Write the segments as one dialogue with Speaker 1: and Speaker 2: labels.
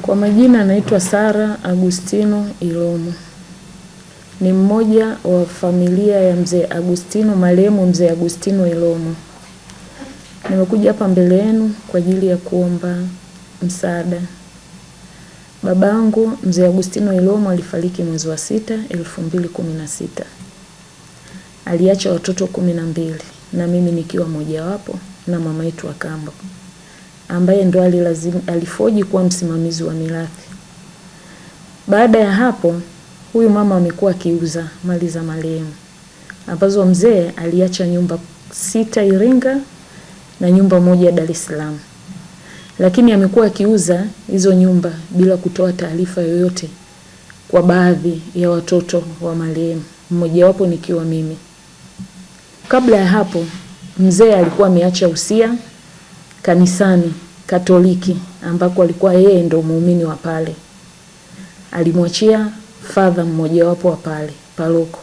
Speaker 1: Kwa majina naitwa Sara Agustino Ilomo. Ni mmoja wa familia ya mzee Agustino, marehemu mzee Agustino Ilomo. Nimekuja hapa mbele yenu kwa ajili ya kuomba msaada. Babangu mzee Agustino Ilomo alifariki mwezi wa 6, 2016. Aliacha watoto 12 na mimi nikiwa mmoja wapo, na mama yetu wa kambo ambaye ndo alifoji kuwa msimamizi wa mirathi. Baada ya hapo, huyu mama amekuwa akiuza mali za marehemu, ambazo mzee aliacha nyumba 6 Iringa na nyumba 1 Dar es Salaam. Lakini amekuwa akiuza hizo nyumba bila kutoa taarifa yoyote kwa baadhi ya watoto wa marehemu, mmoja wapo nikiwa mimi. Kabla ya hapo, mzee alikuwa ameacha usia kanisani Katoliki ambako alikuwa yeye ndo muumini wa pale. Alimwachia father mmoja wapo wa pale, paroko.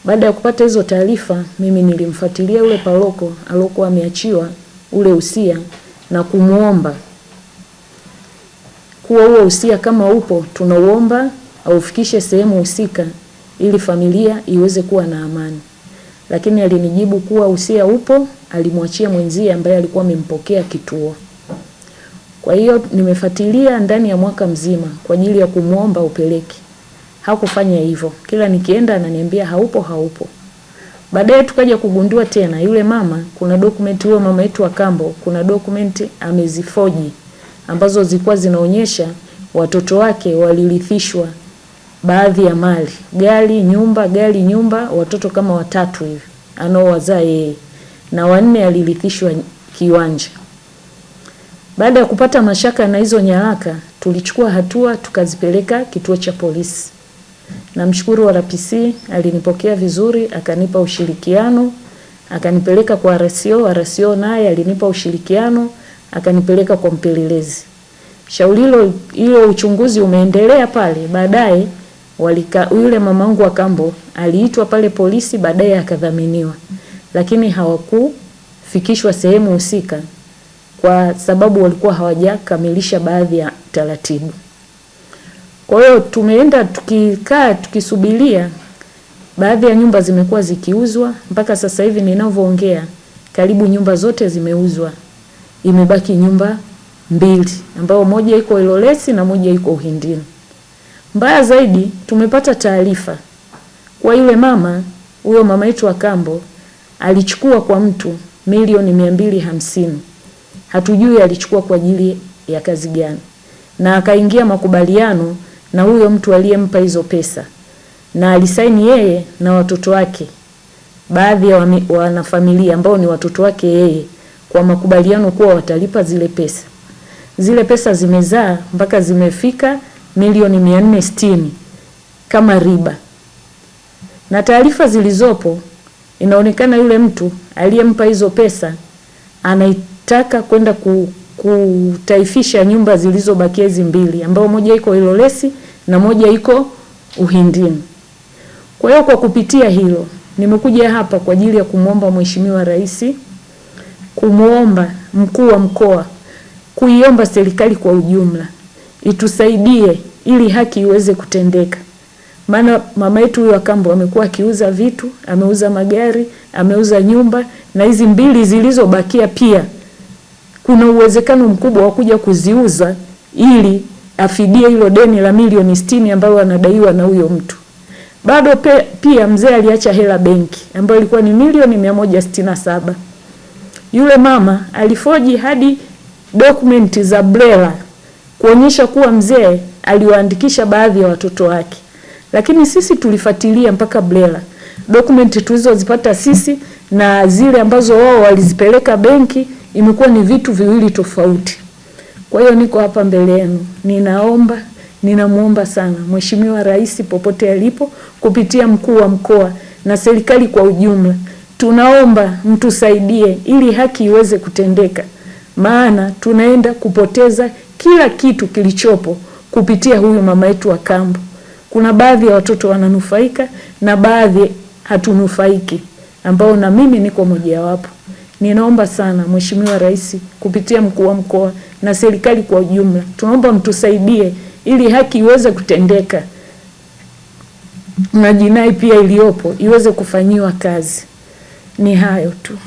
Speaker 1: Baada ya kupata hizo taarifa, mimi nilimfuatilia ule paroko alokuwa ameachiwa ule usia na kumuomba kuwa huo usia kama upo, tunauomba aufikishe sehemu husika ili familia iweze kuwa na amani. Lakini alinijibu kuwa usia upo, alimwachia mwenzie ambaye alikuwa amempokea kituo. Kwa hiyo nimefuatilia ndani ya mwaka mzima kwa ajili ya kumuomba upeleke. Hakufanya hivyo. Kila nikienda ananiambia haupo. Baadaye tukaja kugundua tena yule mama, kuna document, huyo mama yetu wa kambo, kuna document amezifoji ambazo zilikuwa zinaonyesha watoto wake walirithishwa baadhi ya mali, gari, nyumba, watoto kama 3 hivi anaowazaa yeye, na 4 alirithishwa kiwanja. Baada ya kupata mashaka na hizo nyaraka, tulichukua hatua tukazipeleka kituo cha polisi. Namshukuru wa RPC alinipokea vizuri, akanipa ushirikiano, akanipeleka kwa RCO naye alinipa ushirikiano, akanipeleka kwa mpelelezi. Shauri hilo uchunguzi umeendelea pale. Baadaye yule mamangu wa kambo aliitwa pale polisi, baadaye akadhaminiwa. Lakini hawakufikishwa sehemu husika kwa sababu walikuwa hawajakamilisha baadhi ya taratibu. Kwa hiyo tumeenda tukikaa tukisubiria, baadhi ya nyumba zimekuwa zikiuzwa mpaka sasa hivi ninavyoongea karibu nyumba zote zimeuzwa. Imebaki nyumba 2 ambao moja iko Ilolesi na moja iko Uhindini. Mbaya zaidi, tumepata taarifa kwa yule mama, huyo mama yetu wa kambo alichukua kwa mtu milioni 250. Hatujui alichukua kwa ajili ya kazi gani, na akaingia makubaliano na huyo mtu aliyempa hizo pesa, na alisaini yeye na watoto wake, baadhi ya wanafamilia ambao ni watoto wake yeye, kwa makubaliano kuwa watalipa zile pesa. Zile pesa zimezaa mpaka zimefika milioni 460 kama riba. Na taarifa zilizopo inaonekana yule mtu aliyempa hizo pesa anaitaka kwenda kutaifisha nyumba zilizobakia hizi 2, ambao moja iko Ilolesi na moja iko Uhindini. Kwa hiyo kwa kupitia hilo nimekuja hapa kwa ajili ya kumuomba Mheshimiwa Rais, kumuomba mkuu wa mkoa, kuiomba serikali kwa ujumla itusaidie ili haki iweze kutendeka. Maana mama yetu huyu wa kambo amekuwa akiuza vitu, ameuza magari, ameuza nyumba, na hizi 2 zilizobakia pia kuna uwezekano mkubwa wa kuja kuziuza ili afidie hilo deni la milioni 60 ambayo anadaiwa na huyo mtu. Bado pia mzee aliacha hela benki ambayo ilikuwa ni milioni 167. Yule mama alifoji hadi document za BRELA kuonyesha kuwa mzee aliwaandikisha baadhi ya watoto wake. Lakini sisi tulifuatilia mpaka BRELA. Document tulizozipata sisi na zile ambazo wao walizipeleka benki imekuwa ni vitu viwili tofauti. Kwa hiyo niko hapa mbele yenu, ninamuomba sana Mheshimiwa Rais popote alipo, kupitia mkuu wa mkoa na serikali kwa ujumla, tunaomba mtusaidie ili haki iweze kutendeka. Maana tunaenda kupoteza kila kitu kilichopo kupitia huyu mama yetu wa kambo. Kuna baadhi ya watoto wananufaika na baadhi hatunufaiki, ambao na mimi niko moja wapo. Ninaomba sana Mheshimiwa Rais kupitia mkuu wa mkoa na serikali kwa ujumla, tunaomba mtusaidie ili haki iweze kutendeka na jinai pia iliyopo iweze kufanyiwa kazi. Ni hayo tu.